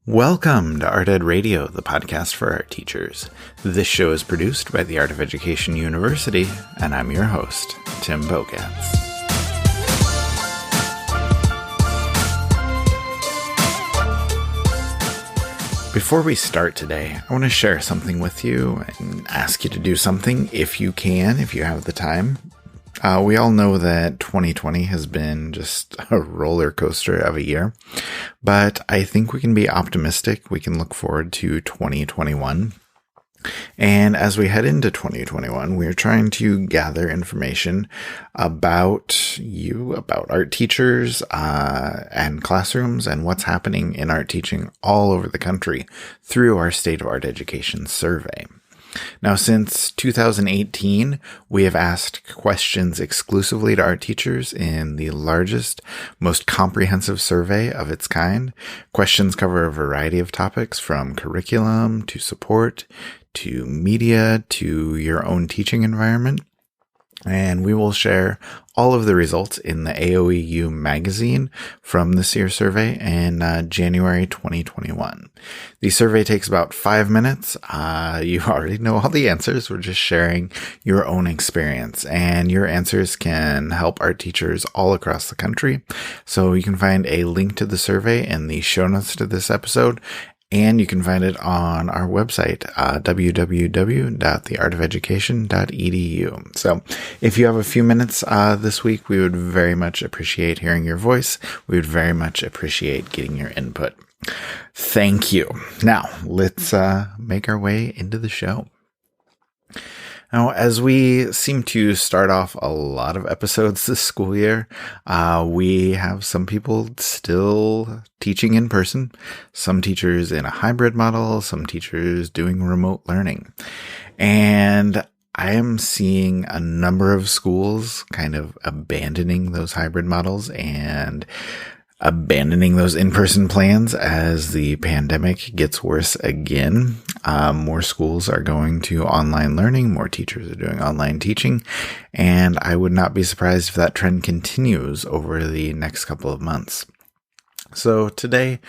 Welcome to Art Ed Radio, the podcast for art teachers. This show is produced by the Art of Education University, and I'm your host, Tim Bogatz. Before we start today, I want to share something with you and ask you to do something if you can, if you have the time. We all know that 2020 has been just a roller coaster of a year, but I think we can be optimistic. We can look forward to 2021. And as we head into 2021, we are trying to gather information about you, about art teachers and classrooms, and what's happening in art teaching all over the country through our State of Art Education survey. Now, since 2018, we have asked questions exclusively to art teachers in the largest, most comprehensive survey of its kind. Questions cover a variety of topics from curriculum to support to media to your own teaching environment. And we will share all of the results in the AOEU magazine from this year's survey in January 2021. The survey takes about 5 minutes. You already know all the answers. We're just sharing your own experience, and your answers can help art teachers all across the country. So you can find a link to the survey in the show notes to this episode. And you can find it on our website, www.theartofeducation.edu. So if you have a few minutes this week, we would very much appreciate hearing your voice. We would very much appreciate getting your input. Thank you. Now, let's make our way into the show. Now, as we seem to start off a lot of episodes this school year, we have some people still teaching in person, some teachers in a hybrid model, some teachers doing remote learning. And I am seeing a number of schools kind of abandoning those hybrid models and abandoning those in-person plans as the pandemic gets worse again. More schools are going to online learning, more teachers are doing online teaching, and I would not be surprised if that trend continues over the next couple of months. So today,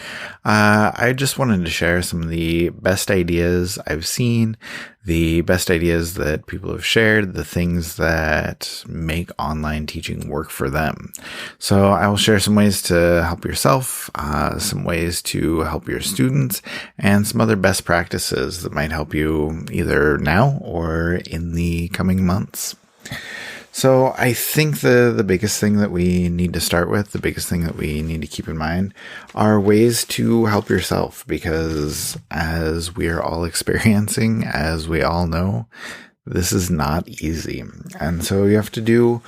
I just wanted to share some of the best ideas I've seen, the best ideas that people have shared, the things that make online teaching work for them. So I will share some ways to help yourself, some ways to help your students, and some other best practices that might help you either now or in the coming months. So I think the biggest thing that we need to start with, the biggest thing that we need to keep in mind are ways to help yourself, because as we are all experiencing, as we all know, this is not easy. And so you have to do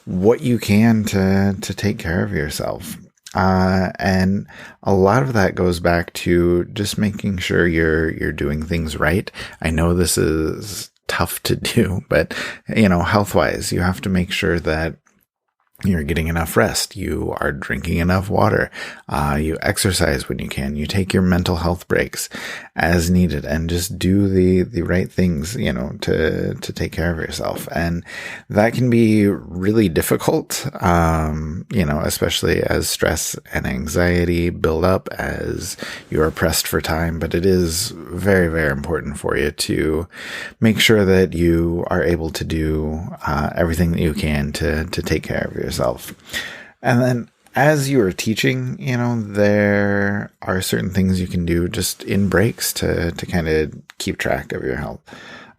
what you can to take care of yourself. And a lot of that goes back to just making sure you're doing things right. I know this is tough to do, but health-wise, you have to make sure that you're getting enough rest, you are drinking enough water, you exercise when you can, you take your mental health breaks as needed, and just do the right things, to take care of yourself. And that can be really difficult, especially as stress and anxiety build up as you are pressed for time. But it is very, very important for you to make sure that you are able to do everything that you can to take care of yourself. And then as you are teaching, there are certain things you can do just in breaks to kind of keep track of your health.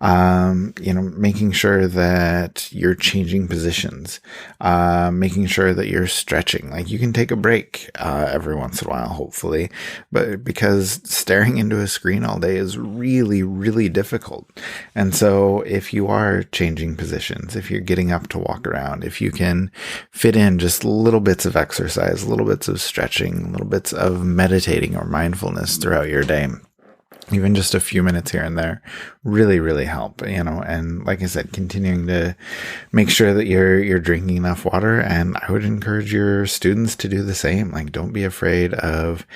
Making sure that you're changing positions, making sure that you're stretching. Like, you can take a break every once in a while, hopefully, but because staring into a screen all day is really, really difficult. And so if you are changing positions, if you're getting up to walk around, if you can fit in just little bits of exercise, little bits of stretching, little bits of meditating or mindfulness throughout your day, even just a few minutes here and there really, really help, and like I said, continuing to make sure that you're drinking enough water. And I would encourage your students to do the same. Like, don't be afraid of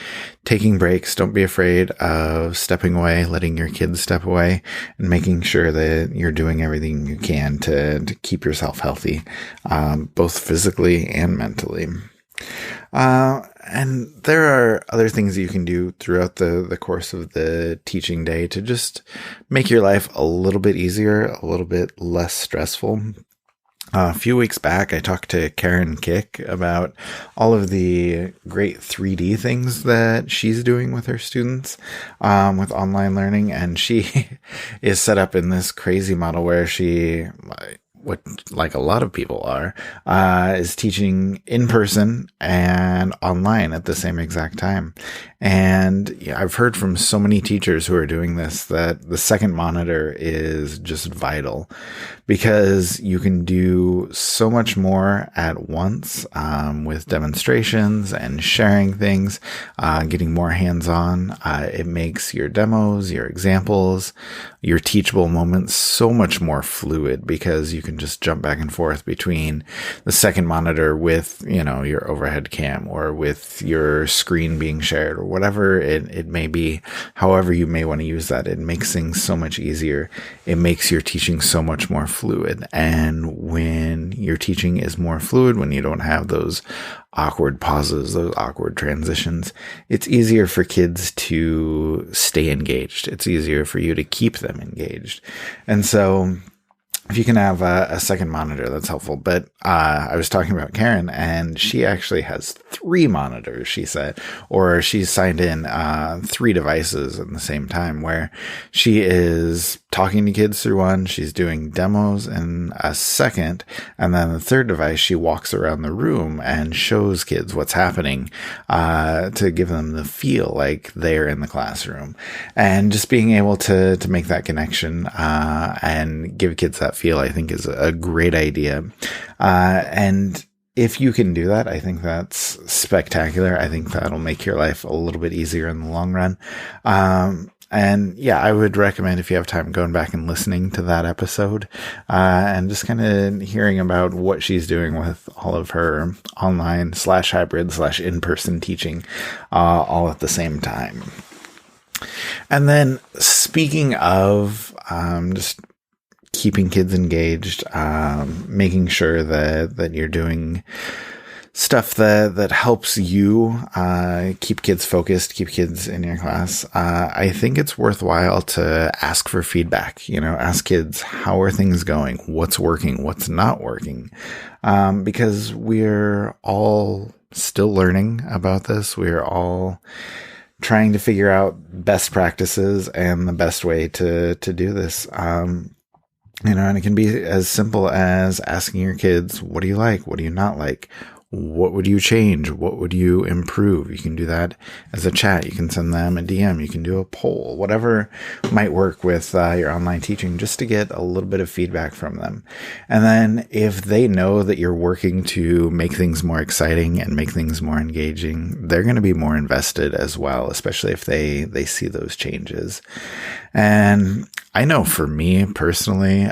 taking breaks. Don't be afraid of stepping away, letting your kids step away, and making sure that you're doing everything you can to keep yourself healthy, both physically and mentally. And there are other things you can do throughout the course of the teaching day to just make your life a little bit easier, a little bit less stressful. A few weeks back, I talked to Karen Kick about all of the great 3D things that she's doing with her students with online learning. And she is set up in this crazy model where she, what like a lot of people are, is teaching in person and online at the same exact time. And yeah, I've heard from so many teachers who are doing this that the second monitor is just vital, because you can do so much more at once with demonstrations and sharing things, getting more hands-on. It makes your demos, your examples, your teachable moments so much more fluid, because you can just jump back and forth between the second monitor with, your overhead cam, or with your screen being shared, or whatever it may be, however you may want to use that. It makes things so much easier. It makes your teaching so much more fluid. And when your teaching is more fluid, when you don't have those awkward pauses, those awkward transitions, it's easier for kids to stay engaged. It's easier for you to keep them engaged. And so if you can have a second monitor, that's helpful. But I was talking about Karen, and she actually has 3 monitors, she said, or she's signed in 3 devices at the same time, where she is talking to kids through one, she's doing demos in a second, and then the third device, she walks around the room and shows kids what's happening to give them the feel like they're in the classroom. And just being able to make that connection and give kids that feel, I think, is a great idea. And if you can do that, I think that's spectacular. I think that'll make your life a little bit easier in the long run. And yeah, I would recommend, if you have time, going back and listening to that episode, and just kind of hearing about what she's doing with all of her online / hybrid / in-person teaching, all at the same time. And then speaking of, just keeping kids engaged, making sure that you're doing stuff that helps you keep kids focused, keep kids in your class. I think it's worthwhile to ask for feedback. Ask kids, how are things going? What's working? What's not working? Because we're all still learning about this. We're all trying to figure out best practices and the best way to do this. And it can be as simple as asking your kids, what do you like? What do you not like? What would you change? What would you improve? You can do that as a chat. You can send them a DM. You can do a poll, whatever might work with your online teaching, just to get a little bit of feedback from them. And then if they know that you're working to make things more exciting and make things more engaging, they're going to be more invested as well, especially if they see those changes. And I know for me personally,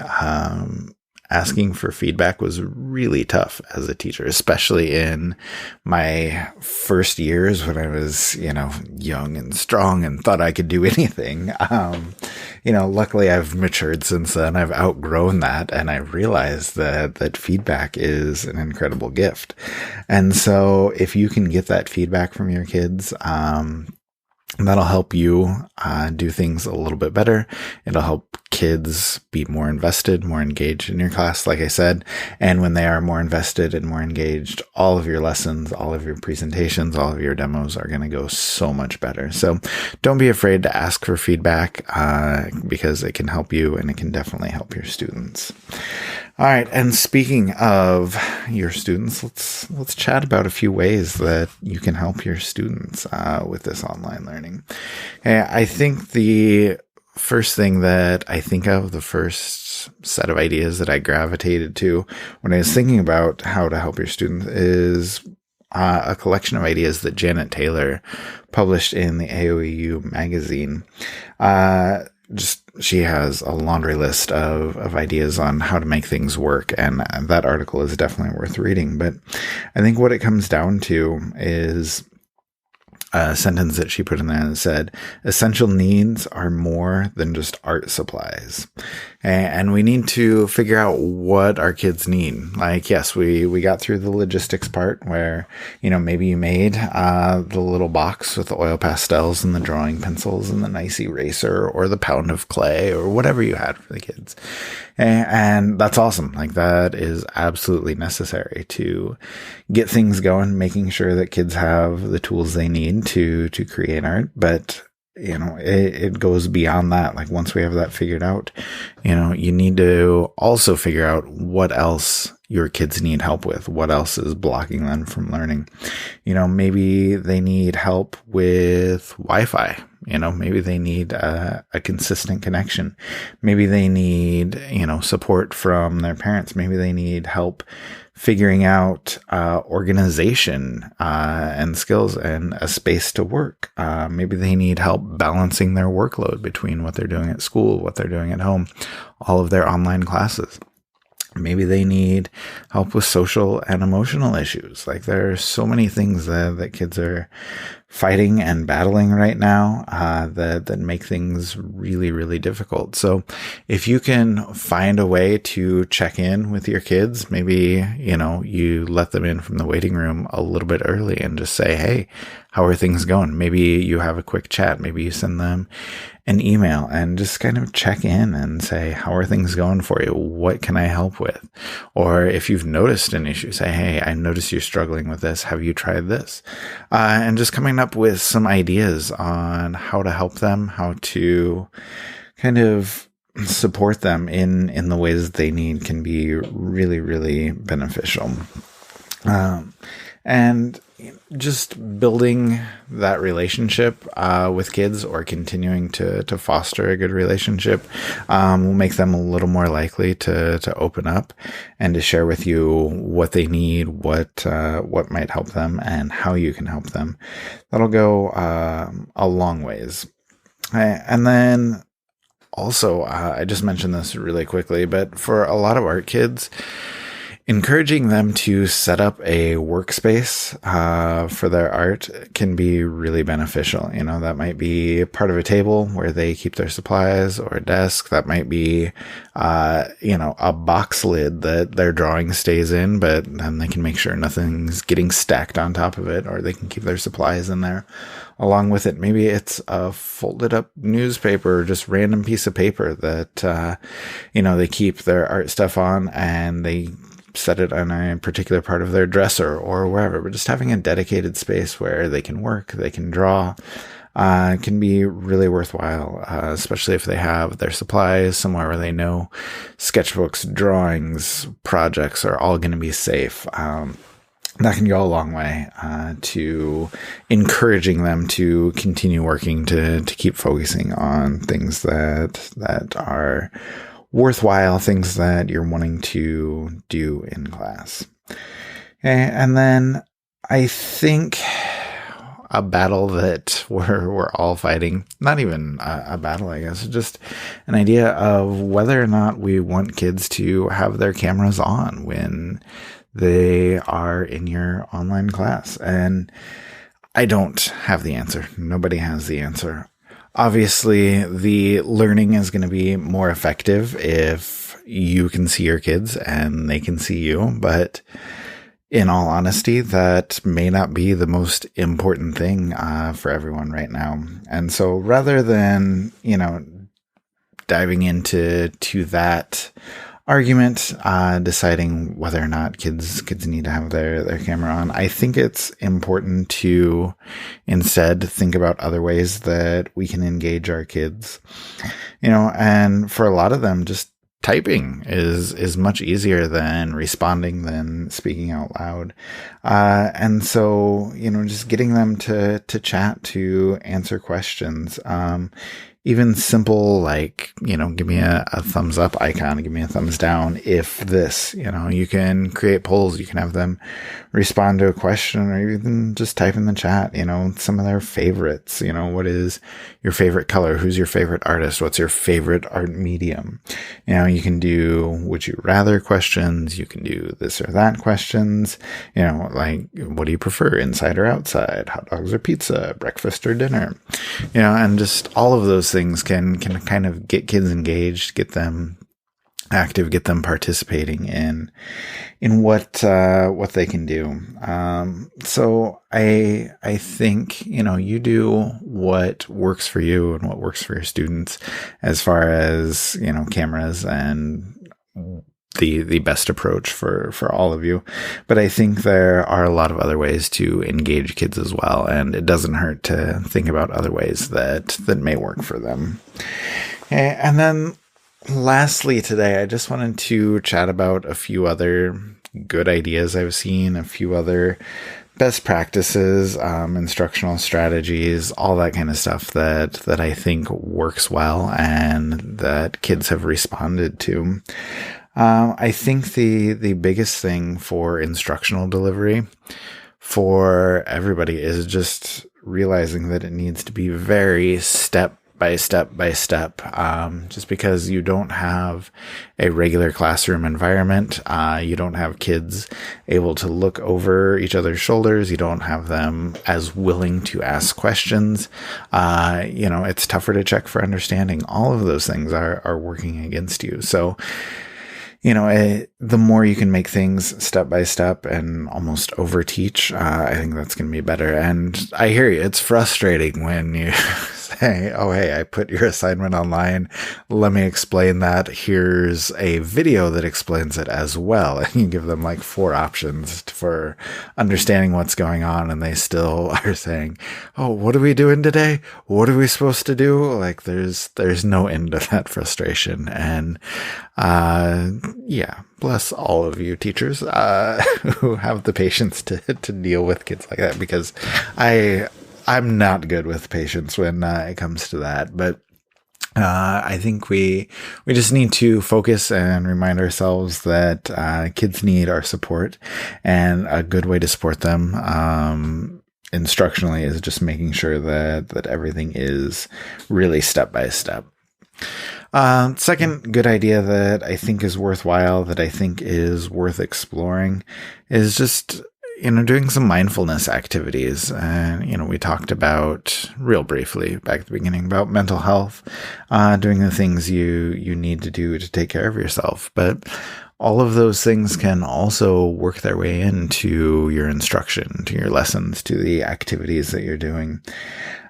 asking for feedback was really tough as a teacher, especially in my first years when I was, young and strong and thought I could do anything. Luckily I've matured since then. I've outgrown that, and I realized that feedback is an incredible gift. And so if you can get that feedback from your kids, that'll help you do things a little bit better. It'll help kids be more invested, more engaged in your class, like I said. And when they are more invested and more engaged, all of your lessons, all of your presentations, all of your demos are going to go so much better. So don't be afraid to ask for feedback, because it can help you, and it can definitely help your students. All right. And speaking of your students, let's chat about a few ways that you can help your students with this online learning. I think the first thing that I think of, the first set of ideas that I gravitated to when I was thinking about how to help your students, is a collection of ideas that Janet Taylor published in the AOEU magazine. She has a laundry list of ideas on how to make things work, and that article is definitely worth reading. But I think what it comes down to is a sentence that she put in there that said, essential needs are more than just art supplies. And we need to figure out what our kids need. Like, yes, we got through the logistics part where, maybe you made the little box with the oil pastels and the drawing pencils and the nice eraser or the pound of clay or whatever you had for the kids. And that's awesome. Like, that is absolutely necessary to get things going, making sure that kids have the tools they need to create art. But it goes beyond that. Like, once we have that figured out, you need to also figure out what else your kids need help with, what else is blocking them from learning. Maybe they need help with Wi-Fi. Maybe they need a consistent connection. Maybe they need, support from their parents. Maybe they need help figuring out organization and skills and a space to work. Maybe they need help balancing their workload between what they're doing at school, what they're doing at home, all of their online classes. Maybe they need help with social and emotional issues. Like, there are so many things that kids are fighting and battling right now that make things really, really difficult. So if you can find a way to check in with your kids, maybe, you let them in from the waiting room a little bit early and just say, hey, how are things going? Maybe you have a quick chat. Maybe you send them an email and just kind of check in and say, how are things going for you? What can I help with? Or if you've noticed an issue, say, hey, I noticed you're struggling with this. Have you tried this? And just coming up with some ideas on how to help them, how to kind of support them in the ways they need can be really, really beneficial. And just building that relationship with kids, or continuing to foster a good relationship, will make them a little more likely to open up and to share with you what they need, what might help them, and how you can help them. That'll go a long ways. And then also, I just mentioned this really quickly, but for a lot of art kids, encouraging them to set up a workspace for their art can be really beneficial. That might be part of a table where they keep their supplies, or a desk. That might be, a box lid that their drawing stays in, but then they can make sure nothing's getting stacked on top of it, or they can keep their supplies in there along with it. Maybe it's a folded up newspaper, or just random piece of paper that, they keep their art stuff on, and they set it on a particular part of their dresser or wherever. But just having a dedicated space where they can work, they can draw, can be really worthwhile, especially if they have their supplies somewhere where they know sketchbooks, drawings, projects are all going to be safe. That can go a long way to encouraging them to continue working, to keep focusing on things that are worthwhile, things that you're wanting to do in class. And then I think a battle that we're all fighting, not even a battle, I guess, just an idea of whether or not we want kids to have their cameras on when they are in your online class. And I don't have the answer. Nobody has the answer. Obviously, the learning is going to be more effective if you can see your kids and they can see you. But in all honesty, that may not be the most important thing for everyone right now. And so rather than, diving into that argument, deciding whether or not kids need to have their camera on, I think it's important to instead think about other ways that we can engage our kids, and for a lot of them, just typing is much easier than responding, than speaking out loud. And so, just getting them to chat, to answer questions, even simple, like, give me a thumbs up icon, give me a thumbs down if this, you can create polls, you can have them respond to a question, or even just type in the chat, some of their favorites, what is your favorite color? Who's your favorite artist? What's your favorite art medium? You can do would you rather questions. You can do this or that questions, like, what do you prefer, inside or outside? Hot dogs or pizza? Breakfast or dinner? And just all of those things can kind of get kids engaged, get them active, get them participating in what they can do. So I think, you do what works for you and what works for your students as far as, cameras and the best approach for all of you. But I think there are a lot of other ways to engage kids as well. And it doesn't hurt to think about other ways that may work for them. And then lastly today, I just wanted to chat about a few other good ideas I've seen, a few other best practices, instructional strategies, all that kind of stuff that I think works well and that kids have responded to. I think the biggest thing for instructional delivery for everybody is just realizing that it needs to be very step by step, just because you don't have a regular classroom environment. You don't have kids able to look over each other's shoulders. You don't have them as willing to ask questions. It's tougher to check for understanding. All of those things are working against you. So, the more you can make things step by step and almost over teach, I think that's going to be better. And I hear you. It's frustrating when you say, oh, hey, I put your assignment online. Let me explain that. Here's a video that explains it as well. And you give them like 4 options for understanding what's going on. And they still are saying, oh, what are we doing today? What are we supposed to do? Like there's no end to that frustration. And, bless all of you teachers, who have the patience to deal with kids like that, because I'm not good with patience when it comes to that. But I think we just need to focus and remind ourselves that kids need our support, and a good way to support them instructionally is just making sure that everything is really step by step. Second good idea that I think is worthwhile, that I think is worth exploring, is just, doing some mindfulness activities. And, we talked about real briefly back at the beginning about mental health, doing the things you need to do to take care of yourself. But all of those things can also work their way into your instruction, to your lessons, to the activities that you're doing.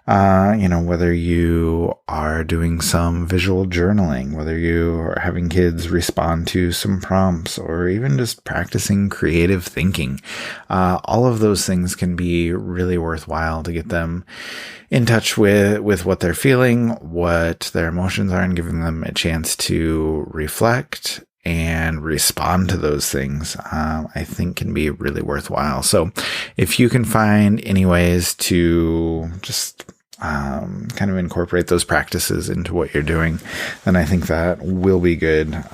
Whether you are doing some visual journaling, whether you are having kids respond to some prompts, or even just practicing creative thinking, all of those things can be really worthwhile to get them in touch with what they're feeling, what their emotions are, and giving them a chance to reflect and respond to those things, I think can be really worthwhile. So if you can find any ways to just kind of incorporate those practices into what you're doing, then I think that will be good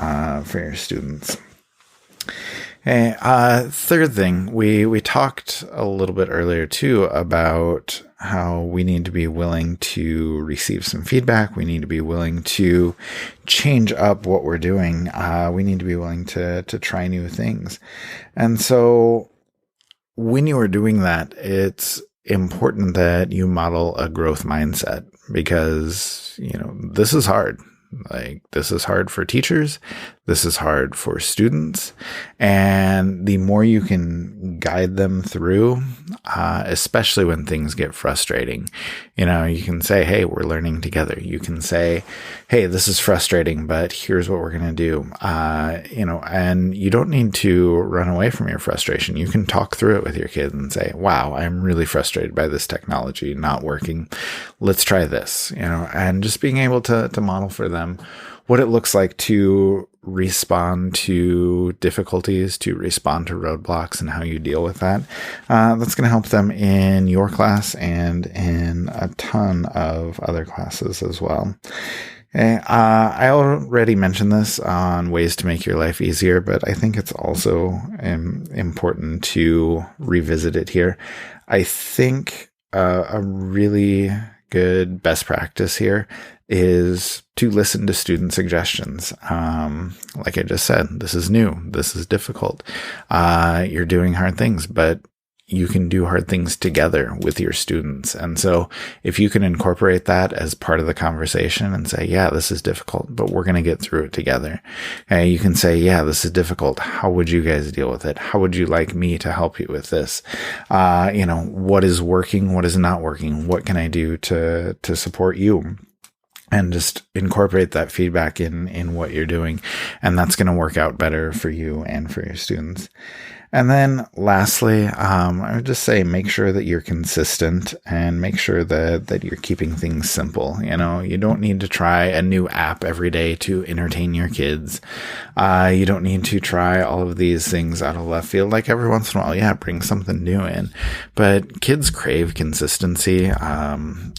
for your students. Okay, third thing, we talked a little bit earlier too about how we need to be willing to receive some feedback. We need to be willing to change up what we're doing. We need to be willing to try new things. And so when you are doing that, it's important that you model a growth mindset, because, this is hard. Like, this is hard for teachers. This is hard for students. And the more you can guide them through, especially when things get frustrating, you can say, hey, we're learning together. You can say, hey, this is frustrating, but here's what we're going to do. And you don't need to run away from your frustration. You can talk through it with your kids and say, wow, I'm really frustrated by this technology not working. Let's try this, and just being able to model for them what it looks like to respond to difficulties, to respond to roadblocks, and how you deal with that. That's going to help them in your class and in a ton of other classes as well. Okay, I already mentioned this on ways to make your life easier, but I think it's also important to revisit it here. I think a really good best practice here is to listen to student suggestions. Like I just said, this is new. This is difficult. You're doing hard things, but you can do hard things together with your students. And so if you can incorporate that as part of the conversation and say, yeah, this is difficult, but we're going to get through it together. And you can say, yeah, this is difficult. How would you guys deal with it? How would you like me to help you with this? What is working? What is not working? What can I do to support you? And just incorporate that feedback in what you're doing. And that's going to work out better for you and for your students. And then lastly, I would just say make sure that you're consistent and make sure that you're keeping things simple. You don't need to try a new app every day to entertain your kids. You don't need to try all of these things out of left field. Like every once in a while, yeah, bring something new in. But kids crave consistency,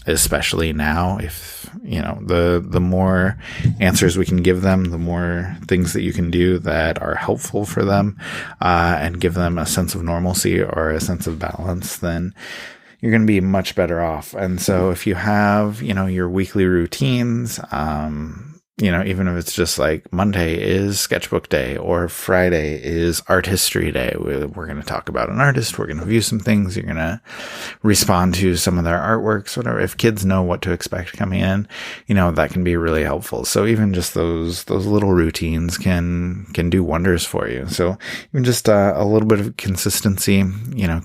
especially now. If, the more answers we can give them, the more things that you can do that are helpful for them, and give them a sense of normalcy or a sense of balance, then you're going to be much better off. And so if you have, your weekly routines, even if it's just like Monday is sketchbook day or Friday is art history day, we're going to talk about an artist. We're going to view some things. You're going to respond to some of their artworks, whatever. If kids know what to expect coming in, that can be really helpful. So even just those little routines can do wonders for you. So even just a little bit of consistency,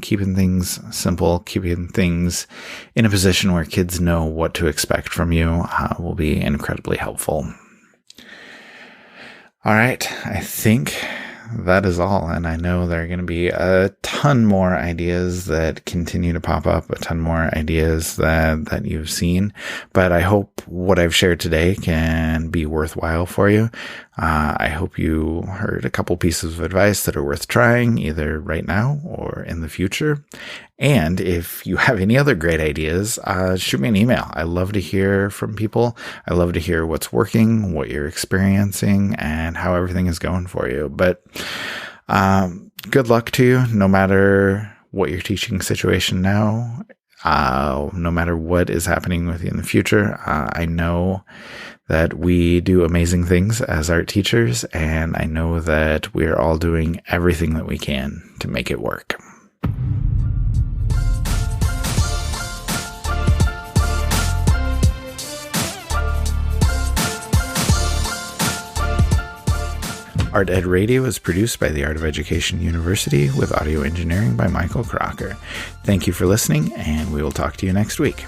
keeping things simple, keeping things in a position where kids know what to expect from you, will be incredibly helpful. All right, I think that is all. And I know there are going to be a ton more ideas that continue to pop up, a ton more ideas that you've seen. But I hope what I've shared today can be worthwhile for you. I hope you heard a couple pieces of advice that are worth trying, either right now or in the future. And if you have any other great ideas, shoot me an email. I love to hear from people. I love to hear what's working, what you're experiencing, and how everything is going for you. But good luck to you, no matter what your teaching situation now, no matter what is happening with you in the future. I know that we do amazing things as art teachers, and I know that we're all doing everything that we can to make it work. Art Ed Radio is produced by the Art of Education University with audio engineering by Michael Crocker. Thank you for listening, and we will talk to you next week.